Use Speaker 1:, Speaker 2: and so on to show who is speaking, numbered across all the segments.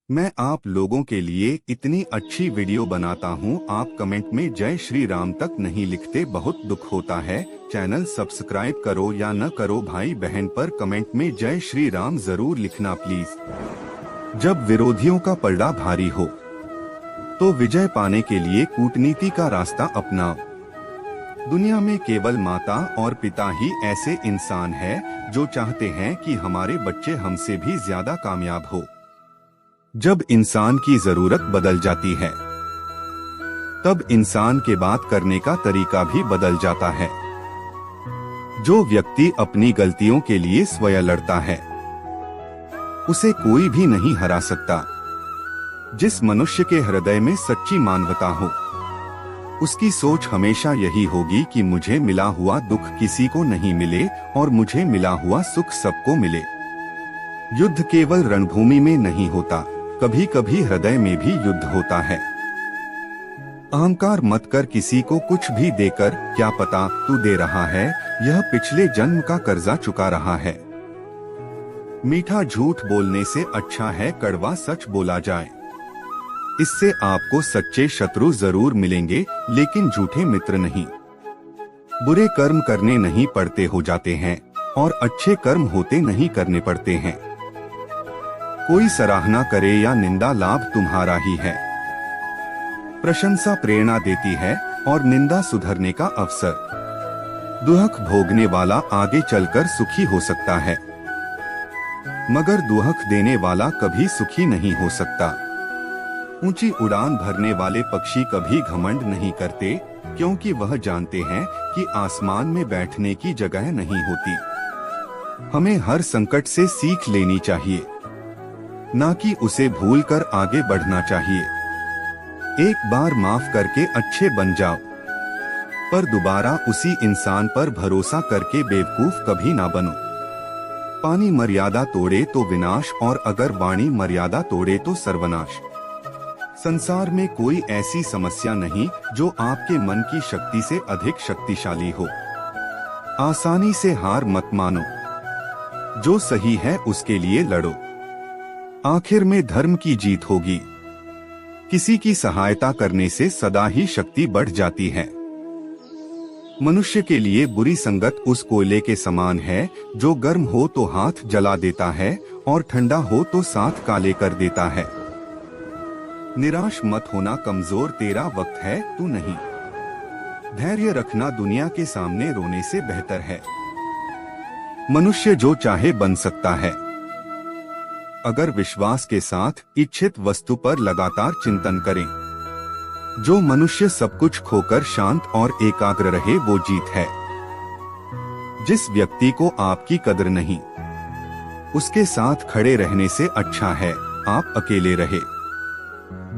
Speaker 1: मैं आप लोगों के लिए इतनी अच्छी वीडियो बनाता हूँ, आप कमेंट में जय श्री राम तक नहीं लिखते, बहुत दुख होता है। चैनल सब्सक्राइब करो या न करो, भाई बहन पर कमेंट में जय श्री राम जरूर लिखना प्लीज। जब विरोधियों का पलड़ा भारी हो तो विजय पाने के लिए कूटनीति का रास्ता अपनाओ। दुनिया में केवल माता और पिता ही ऐसे इंसान हैं जो चाहते हैं कि हमारे बच्चे हमसे भी ज्यादा कामयाब हो। जब इंसान की जरूरत बदल जाती है तब इंसान के बात करने का तरीका भी बदल जाता है। जो व्यक्ति अपनी गलतियों के लिए स्वयं लड़ता है उसे कोई भी नहीं हरा सकता। जिस मनुष्य के हृदय में सच्ची मानवता हो उसकी सोच हमेशा यही होगी कि मुझे मिला हुआ दुख किसी को नहीं मिले और मुझे मिला हुआ सुख सबको मिले। युद्ध केवल रणभूमि में नहीं होता, कभी कभी हृदय में भी युद्ध होता है। अहंकार मत कर किसी को कुछ भी देकर, क्या पता तू दे रहा है यह पिछले जन्म का कर्जा चुका रहा है। मीठा झूठ बोलने से अच्छा है कड़वा सच बोला जाए। इससे आपको सच्चे शत्रु जरूर मिलेंगे लेकिन झूठे मित्र नहीं। बुरे कर्म करने नहीं पड़ते हो जाते हैं और अच्छे कर्म होते नहीं करने पड़ते हैं। कोई सराहना करे या निंदा लाभ तुम्हारा ही है। प्रशंसा प्रेरणा देती है और निंदा सुधरने का अवसर। दुहक भोगने वाला आगे चलकर सुखी हो सकता है मगर दुहक देने वाला कभी सुखी नहीं हो सकता। ऊंची उड़ान भरने वाले पक्षी कभी घमंड नहीं करते क्योंकि वह जानते हैं कि आसमान में बैठने की जगह नहीं होती। हमें हर संकट से सीख लेनी चाहिए, ना कि उसे भूलकर आगे बढ़ना चाहिए। एक बार माफ करके अच्छे बन जाओ पर दोबारा उसी इंसान पर भरोसा करके बेवकूफ कभी ना बनो। पानी मर्यादा तोड़े तो विनाश और अगर वाणी मर्यादा तोड़े तो सर्वनाश। संसार में कोई ऐसी समस्या नहीं जो आपके मन की शक्ति से अधिक शक्तिशाली हो। आसानी से हार मत मानो, जो सही है उसके लिए लड़ो। आखिर में धर्म की जीत होगी। किसी की सहायता करने से सदा ही शक्ति बढ़ जाती है। मनुष्य के लिए बुरी संगत उस कोयले के समान है जो गर्म हो तो हाथ जला देता है और ठंडा हो तो साथ काले कर देता है। निराश मत होना, कमजोर तेरा वक्त है तू नहीं। धैर्य रखना दुनिया के सामने रोने से बेहतर है। मनुष्य जो चाहे बन सकता है अगर विश्वास के साथ इच्छित वस्तु पर लगातार चिंतन करें। जो मनुष्य सब कुछ खोकर शांत और एकाग्र रहे वो जीत है। जिस व्यक्ति को आपकी कदर नहीं उसके साथ खड़े रहने से अच्छा है आप अकेले रहे।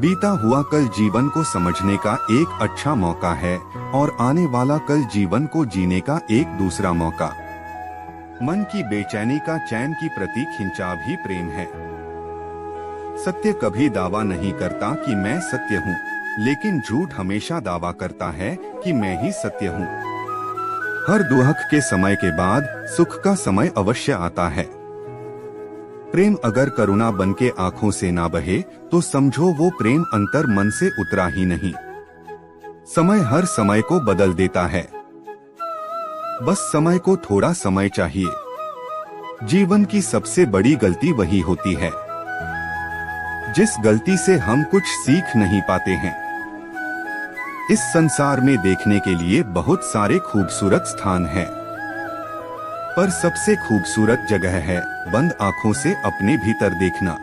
Speaker 1: बीता हुआ कल जीवन को समझने का एक अच्छा मौका है और आने वाला कल जीवन को जीने का एक दूसरा मौका। मन की बेचैनी का चैन की प्रति खिंचाव ही प्रेम है। सत्य कभी दावा नहीं करता कि मैं सत्य हूँ, लेकिन झूठ हमेशा दावा करता है कि मैं ही सत्य हूँ। हर दुहक के समय के बाद सुख का समय अवश्य आता है। प्रेम अगर करुणा बनके आंखों से ना बहे तो समझो वो प्रेम अंतर मन से उतरा ही नहीं। समय हर समय को बदल देता है, बस समय को थोड़ा समय चाहिए। जीवन की सबसे बड़ी गलती वही होती है जिस गलती से हम कुछ सीख नहीं पाते हैं। इस संसार में देखने के लिए बहुत सारे खूबसूरत स्थान हैं, पर सबसे खूबसूरत जगह है बंद आंखों से अपने भीतर देखना।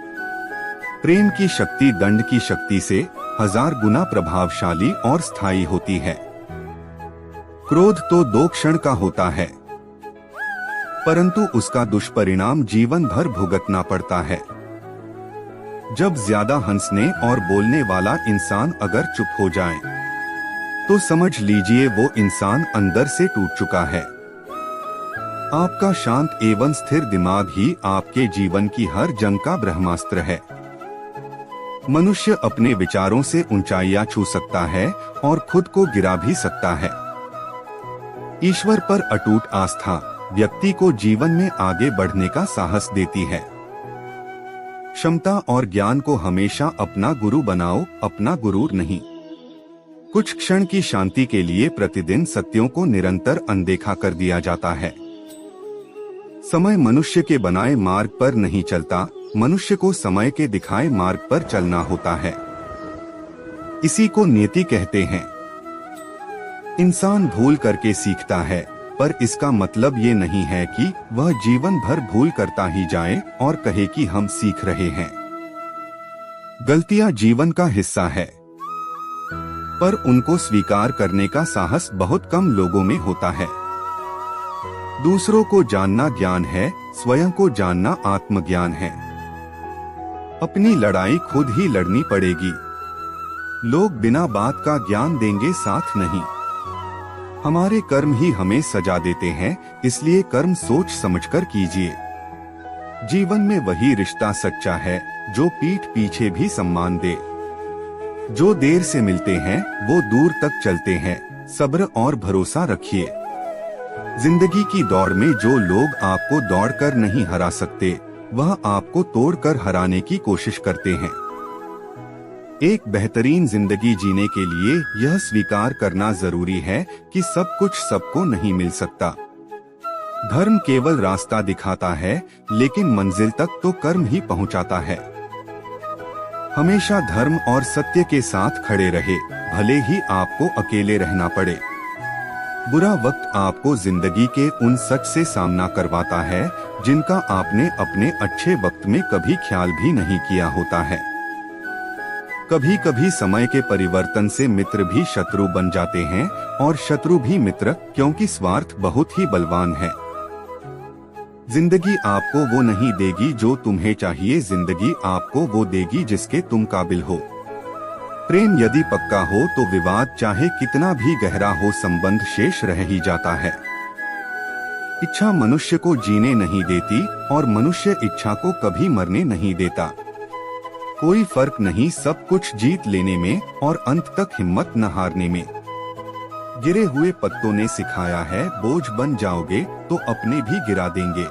Speaker 1: प्रेम की शक्ति दंड की शक्ति से 1000 गुना प्रभावशाली और स्थायी होती है। क्रोध तो 2 क्षण का होता है परंतु उसका दुष्परिणाम जीवन भर भुगतना पड़ता है। जब ज्यादा हंसने और बोलने वाला इंसान अगर चुप हो जाए तो समझ लीजिए वो इंसान अंदर से टूट चुका है। आपका शांत एवं स्थिर दिमाग ही आपके जीवन की हर जंग का ब्रह्मास्त्र है। मनुष्य अपने विचारों से ऊंचाइयां छू सकता है और खुद को गिरा भी सकता है। ईश्वर पर अटूट आस्था व्यक्ति को जीवन में आगे बढ़ने का साहस देती है। क्षमता और ज्ञान को हमेशा अपना गुरु बनाओ, अपना गुरूर नहीं। कुछ क्षण की शांति के लिए प्रतिदिन सत्यों को निरंतर अनदेखा कर दिया जाता है। समय मनुष्य के बनाए मार्ग पर नहीं चलता, मनुष्य को समय के दिखाए मार्ग पर चलना होता है। इसी को नियति कहते हैं। इंसान भूल करके सीखता है, पर इसका मतलब ये नहीं है कि वह जीवन भर भूल करता ही जाए और कहे कि हम सीख रहे हैं। गलतियां जीवन का हिस्सा है, पर उनको स्वीकार करने का साहस बहुत कम लोगों में होता है। दूसरों को जानना ज्ञान है, स्वयं को जानना आत्मज्ञान है। अपनी लड़ाई खुद ही लड़नी पड़ेगी। लोग बिना बात का ज्ञान देंगे, साथ नहीं। हमारे कर्म ही हमें सजा देते हैं, इसलिए कर्म सोच समझकर कीजिए। जीवन में वही रिश्ता सच्चा है जो पीठ पीछे भी सम्मान दे। जो देर से मिलते हैं वो दूर तक चलते हैं, सब्र और भरोसा रखिए। जिंदगी की दौड़ में जो लोग आपको दौड़कर नहीं हरा सकते, वह आपको तोड़कर हराने की कोशिश करते हैं। एक बेहतरीन जिंदगी जीने के लिए यह स्वीकार करना जरूरी है कि सब कुछ सबको नहीं मिल सकता। धर्म केवल रास्ता दिखाता है, लेकिन मंजिल तक तो कर्म ही पहुंचाता है। हमेशा धर्म और सत्य के साथ खड़े रहे, भले ही आपको अकेले रहना पड़े। बुरा वक्त आपको जिंदगी के उन सच से सामना करवाता है जिनका आपने अपने अच्छे वक्त में कभी ख्याल भी नहीं किया होता है। कभी कभी समय के परिवर्तन से मित्र भी शत्रु बन जाते हैं और शत्रु भी मित्र, क्योंकि स्वार्थ बहुत ही बलवान है। जिंदगी आपको वो नहीं देगी जो तुम्हें चाहिए, जिंदगी आपको वो देगी जिसके तुम काबिल हो। प्रेम यदि पक्का हो तो विवाद चाहे कितना भी गहरा हो, संबंध शेष रह ही जाता है। इच्छा मनुष्य को जीने नहीं देती और मनुष्य इच्छा को कभी मरने नहीं देता। कोई फर्क नहीं सब कुछ जीत लेने में और अंत तक हिम्मत न हारने में। गिरे हुए पत्तों ने सिखाया है, बोझ बन जाओगे तो अपने भी गिरा देंगे।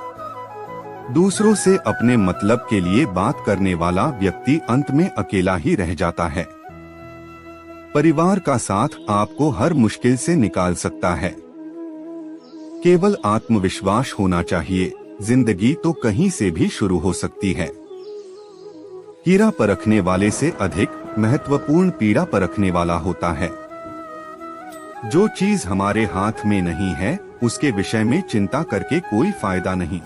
Speaker 1: दूसरों से अपने मतलब के लिए बात करने वाला व्यक्ति अंत में अकेला ही रह जाता है। परिवार का साथ आपको हर मुश्किल से निकाल सकता है। केवल आत्मविश्वास होना चाहिए, जिंदगी तो कहीं से भी शुरू हो सकती है। हीरा परखने वाले से अधिक महत्वपूर्ण पीड़ा परखने वाला होता है। जो चीज हमारे हाथ में नहीं है, उसके विषय में चिंता करके कोई फायदा नहीं।